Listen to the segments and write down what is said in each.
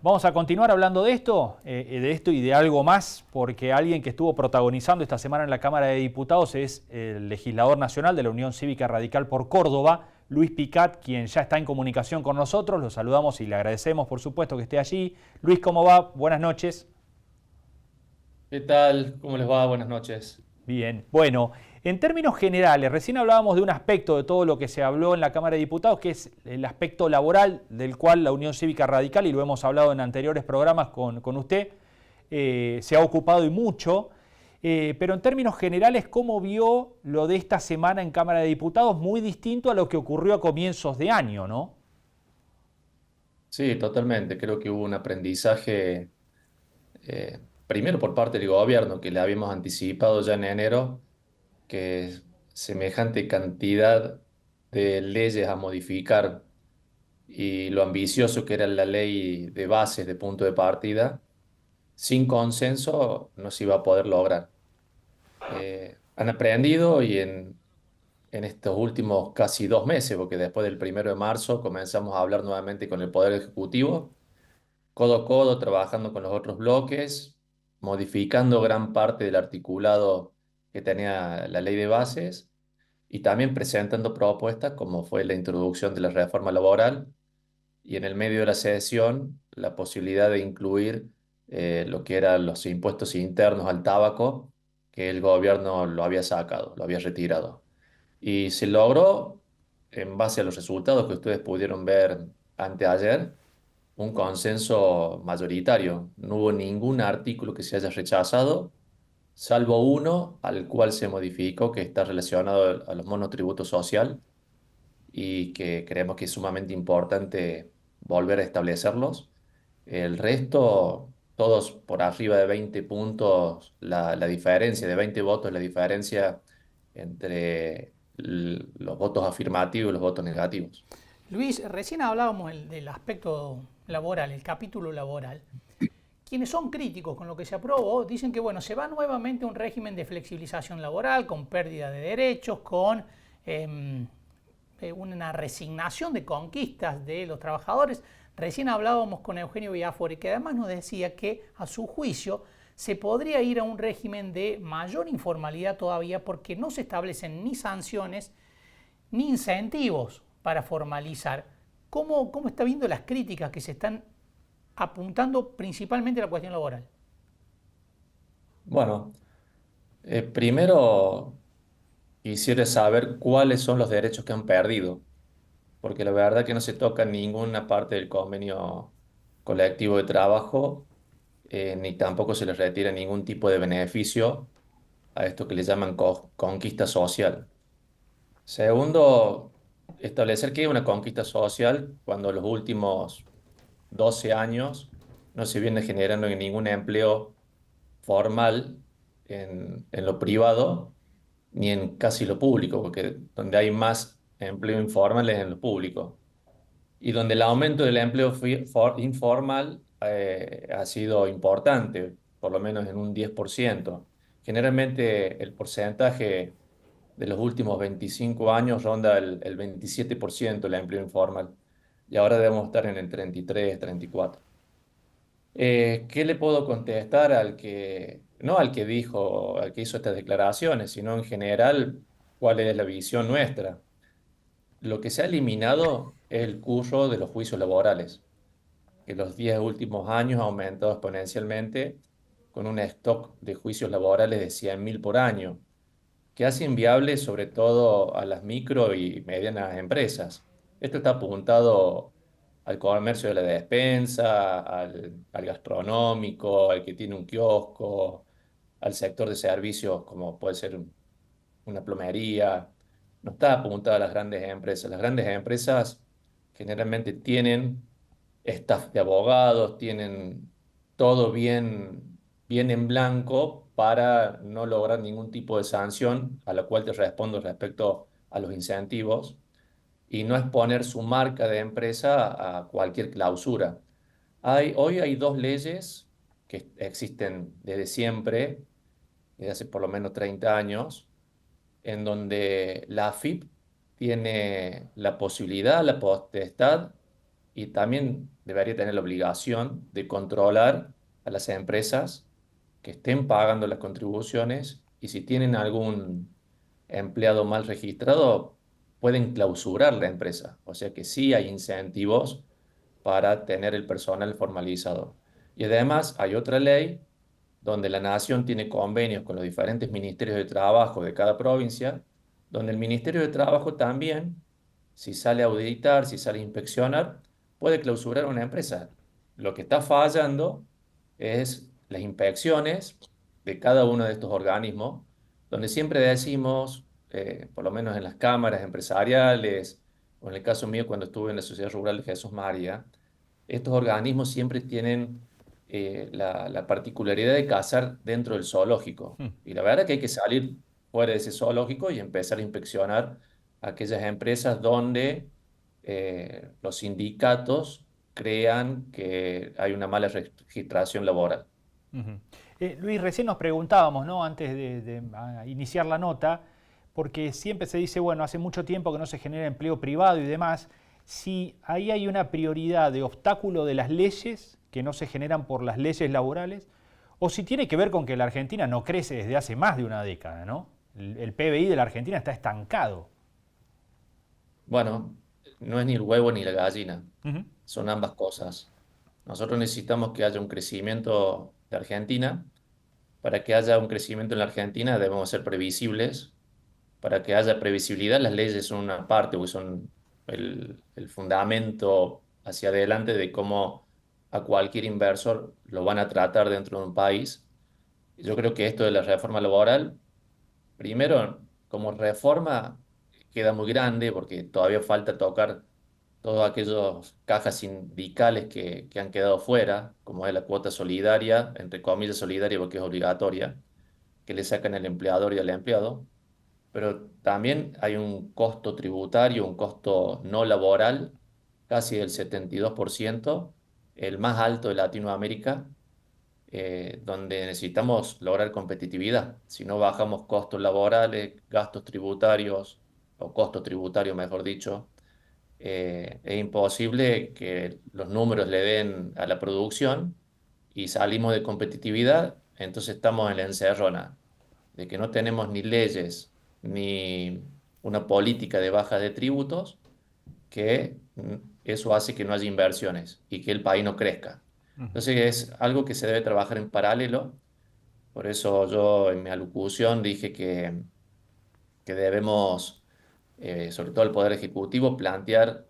Vamos a continuar hablando de esto y de algo más, porque alguien que estuvo protagonizando esta semana en la Cámara de Diputados es el legislador nacional de la Unión Cívica Radical por Córdoba, Luis Picat, quien ya está en comunicación con nosotros. Lo saludamos y le agradecemos, por supuesto, que esté allí. Luis, ¿cómo va? Buenas noches. ¿Qué tal? ¿Cómo les va? Buenas noches. Bien, bueno, en términos generales, recién hablábamos de un aspecto de todo lo que se habló en la Cámara de Diputados, que es el aspecto laboral, del cual la Unión Cívica Radical, y lo hemos hablado en anteriores programas con usted, se ha ocupado y mucho. Pero en términos generales, ¿cómo vio lo de esta semana en Cámara de Diputados? Muy distinto a lo que ocurrió a comienzos de año, ¿no? Sí, totalmente. Creo que hubo un aprendizaje, primero por parte del gobierno, que le habíamos anticipado ya en enero, que semejante cantidad de leyes a modificar y lo ambicioso que era la ley de bases de punto de partida, sin consenso no se iba a poder lograr. Han aprendido y en estos últimos casi 2 meses, porque después del 1 de marzo comenzamos a hablar nuevamente con el Poder Ejecutivo, codo a codo, trabajando con los otros bloques, modificando gran parte del articulado que tenía la ley de bases y también presentando propuestas como fue la introducción de la reforma laboral y en el medio de la sesión la posibilidad de incluir lo que eran los impuestos internos al tabaco, que el gobierno lo había sacado, lo había retirado. Y se logró, en base a los resultados que ustedes pudieron ver anteayer, un consenso mayoritario. No hubo ningún artículo que se haya rechazado, salvo uno al cual se modificó, que está relacionado a los monotributos social y que creemos que es sumamente importante volver a establecerlos. El resto, todos por arriba de 20 puntos, la diferencia, de 20 votos, la diferencia entre los votos afirmativos y los votos negativos. Luis, recién hablábamos del aspecto laboral, el capítulo laboral. Quienes son críticos con lo que se aprobó dicen que bueno, se va nuevamente a un régimen de flexibilización laboral, con pérdida de derechos, con una resignación de conquistas de los trabajadores. Recién hablábamos con Eugenio Villafori, que además nos decía que a su juicio se podría ir a un régimen de mayor informalidad todavía porque no se establecen ni sanciones ni incentivos para formalizar. ¿Cómo está viendo las críticas que se están apuntando principalmente a la cuestión laboral? Bueno, primero quisiera saber cuáles son los derechos que han perdido, porque la verdad que no se toca ninguna parte del convenio colectivo de trabajo, ni tampoco se les retira ningún tipo de beneficio a esto que le llaman conquista social. Segundo, establecer que hay una conquista social cuando los últimos 12 años no se viene generando ningún empleo formal en lo privado ni en casi lo público, porque donde hay más empleo informal es en lo público. Y donde el aumento del empleo informal ha sido importante, por lo menos en un 10%. Generalmente el porcentaje de los últimos 25 años ronda el 27% el empleo informal y ahora debemos estar en el 33, 34. ¿Qué le puedo contestar no al que dijo, al que hizo estas declaraciones, sino en general, cuál es la visión nuestra? Lo que se ha eliminado es el curso de los juicios laborales, que los 10 últimos años ha aumentado exponencialmente con un stock de juicios laborales de 100.000 por año, que hace inviable sobre todo a las micro y medianas empresas. Esto está apuntado al comercio de la despensa, al gastronómico, al que tiene un kiosco, al sector de servicios como puede ser una plomería. No está apuntado a las grandes empresas. Las grandes empresas generalmente tienen staff de abogados, tienen todo bien en blanco para no lograr ningún tipo de sanción, a la cual te respondo respecto a los incentivos, y no exponer su marca de empresa a cualquier clausura. Hoy hay dos leyes que existen desde siempre, desde hace por lo menos 30 años, en donde la AFIP tiene la posibilidad, la potestad y también debería tener la obligación de controlar a las empresas que estén pagando las contribuciones y si tienen algún empleado mal registrado, pueden clausurar la empresa. O sea que sí hay incentivos para tener el personal formalizado. Y además hay otra ley donde la nación tiene convenios con los diferentes ministerios de trabajo de cada provincia, donde el Ministerio de Trabajo también, si sale a auditar, si sale a inspeccionar, puede clausurar una empresa. Lo que está fallando es las inspecciones de cada uno de estos organismos, donde siempre decimos, por lo menos en las cámaras empresariales, o en el caso mío cuando estuve en la Sociedad Rural de Jesús María, estos organismos siempre tienen la particularidad de cazar dentro del zoológico. Mm. Y la verdad que hay que salir fuera de ese zoológico y empezar a inspeccionar aquellas empresas donde los sindicatos crean que hay una mala registración laboral. Ujú. Luis, recién nos preguntábamos, ¿no? Antes de iniciar la nota, porque siempre se dice, bueno, hace mucho tiempo que no se genera empleo privado y demás, si ahí hay una prioridad de obstáculo de las leyes que no se generan por las leyes laborales, o si tiene que ver con que la Argentina no crece desde hace más de una década, ¿no? El PBI de la Argentina está estancado. Bueno, no es ni el huevo ni la gallina, Ujú. son ambas cosas. Nosotros necesitamos que haya un crecimiento de Argentina. Para que haya un crecimiento en la Argentina debemos ser previsibles. Para que haya previsibilidad, las leyes son una parte, porque son el fundamento hacia adelante de cómo a cualquier inversor lo van a tratar dentro de un país. Yo creo que esto de la reforma laboral, primero, como reforma, queda muy grande porque todavía falta tocar todas aquellas cajas sindicales que han quedado fuera, como es la cuota solidaria, entre comillas solidaria porque es obligatoria, que le sacan al empleador y al empleado, pero también hay un costo tributario, un costo no laboral, casi del 72%, el más alto de Latinoamérica, donde necesitamos lograr competitividad. Si no bajamos costos laborales, gastos tributarios, o costo tributario, mejor dicho, es imposible que los números le den a la producción y salimos de competitividad, entonces estamos en la encerrona de que no tenemos ni leyes ni una política de baja de tributos, que eso hace que no haya inversiones y que el país no crezca. Ujú. Entonces es algo que se debe trabajar en paralelo, por eso yo en mi alocución dije que debemos, sobre todo el Poder Ejecutivo, plantear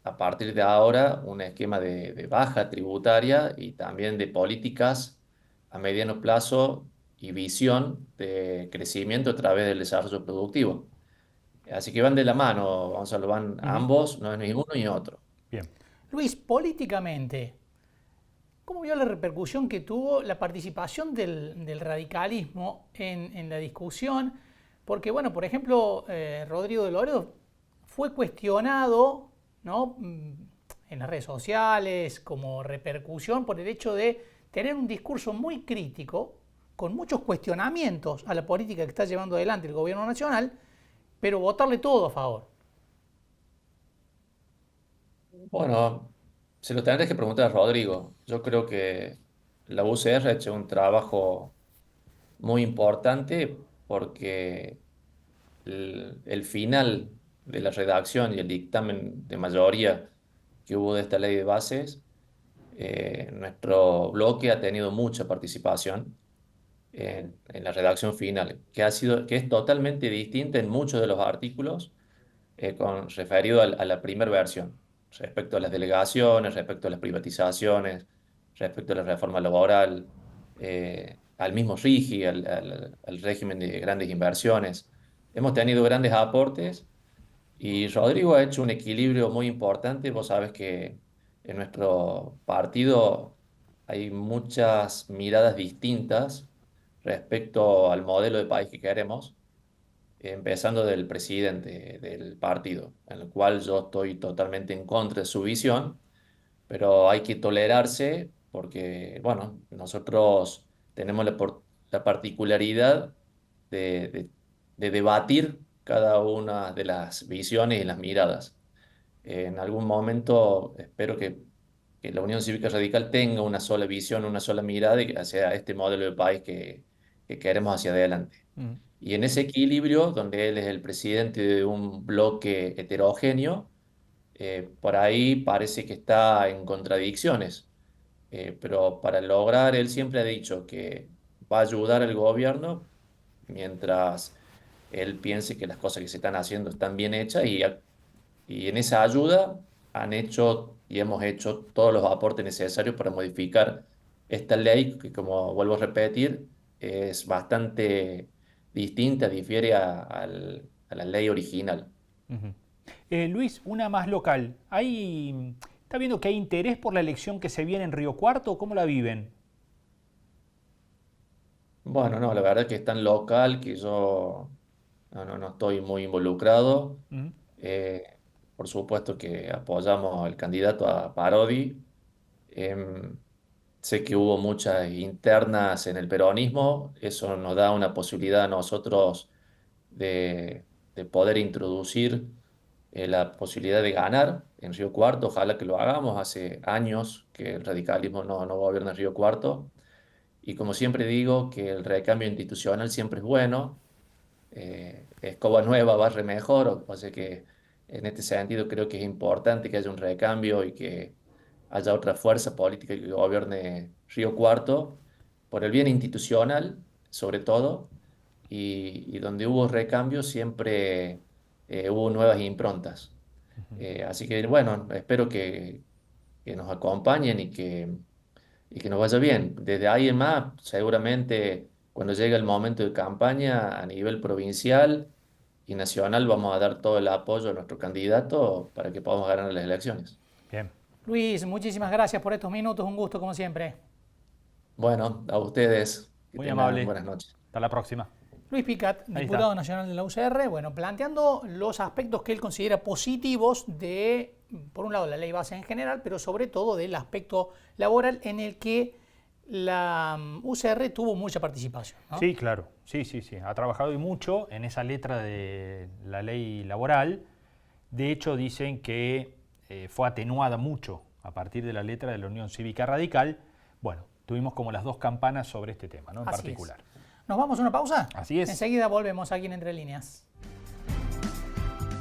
a partir de ahora un esquema de baja tributaria y también de políticas a mediano plazo y visión de crecimiento a través del desarrollo productivo. Así que van de la mano, Gonzalo, van Ujú. ambos, no es ni uno ni otro. Bien. Luis, políticamente, ¿cómo vio la repercusión que tuvo la participación del radicalismo en la discusión? Porque, bueno, por ejemplo, Rodrigo de Loredo fue cuestionado, ¿no? En las redes sociales como repercusión por el hecho de tener un discurso muy crítico, con muchos cuestionamientos a la política que está llevando adelante el gobierno nacional, pero votarle todo a favor. Bueno, se lo tendrás que preguntar a Rodrigo. Yo creo que la UCR ha hecho un trabajo muy importante porque el final de la redacción y el dictamen de mayoría que hubo de esta ley de bases, nuestro bloque ha tenido mucha participación en la redacción final, que es totalmente distinta en muchos de los artículos referido a la primera versión, respecto a las delegaciones, respecto a las privatizaciones, respecto a la reforma laboral, al mismo RIGI, al régimen de grandes inversiones. Hemos tenido grandes aportes y Rodrigo ha hecho un equilibrio muy importante. Vos sabes que en nuestro partido hay muchas miradas distintas respecto al modelo de país que queremos, empezando del presidente del partido, en el cual yo estoy totalmente en contra de su visión, pero hay que tolerarse porque, bueno, nosotros tenemos la particularidad de, de- de debatir cada una de las visiones y las miradas. En algún momento espero que la Unión Cívica Radical tenga una sola visión, una sola mirada y hacia este modelo de país que queremos hacia adelante. Mm. Y en ese equilibrio, donde él es el presidente de un bloque heterogéneo, por ahí parece que está en contradicciones. Pero para lograr, él siempre ha dicho que va a ayudar al gobierno mientras él piense que las cosas que se están haciendo están bien hechas y en esa ayuda han hecho y hemos hecho todos los aportes necesarios para modificar esta ley que, como vuelvo a repetir, es bastante distinta, difiere a la ley original. Ujú. Luis, una más local. ¿Está viendo que hay interés por la elección que se viene en Río Cuarto? ¿Cómo la viven? Bueno, no, la verdad que es tan local que yo no estoy muy involucrado. Ujú. Eh, por supuesto que apoyamos al candidato a Parodi. Em, Sé que hubo muchas internas en el peronismo. Eso nos da una posibilidad a nosotros de poder introducir la posibilidad de ganar en Río Cuarto. Ojalá que lo hagamos. Hace años que el radicalismo no gobierna en Río Cuarto. Y como siempre digo, que el recambio institucional siempre es bueno. Escoba nueva barre mejor, o sea que en este sentido creo que es importante que haya un recambio y que haya otra fuerza política que gobierne Río Cuarto por el bien institucional, sobre todo, y donde hubo recambio siempre hubo nuevas improntas. Así que bueno, espero que nos acompañen y que nos vaya bien. Desde ahí en más, seguramente cuando llegue el momento de campaña a nivel provincial y nacional, vamos a dar todo el apoyo a nuestro candidato para que podamos ganar las elecciones. Bien. Luis, muchísimas gracias por estos minutos, un gusto como siempre. Bueno, a ustedes, que Muy tengan amable. buenas noches. Hasta la próxima. Luis Picat, Ahí diputado está. nacional de la UCR, bueno, planteando los aspectos que él considera positivos de, por un lado, la ley base en general, pero sobre todo del aspecto laboral en el que la UCR tuvo mucha participación, ¿no? Sí, claro. Sí. Ha trabajado y mucho en esa letra de la ley laboral. De hecho, dicen que fue atenuada mucho a partir de la letra de la Unión Cívica Radical. Bueno, tuvimos como las dos campanas sobre este tema, ¿no? En Así particular. es. ¿Nos vamos a una pausa? Así es. Enseguida volvemos aquí en Entre Líneas.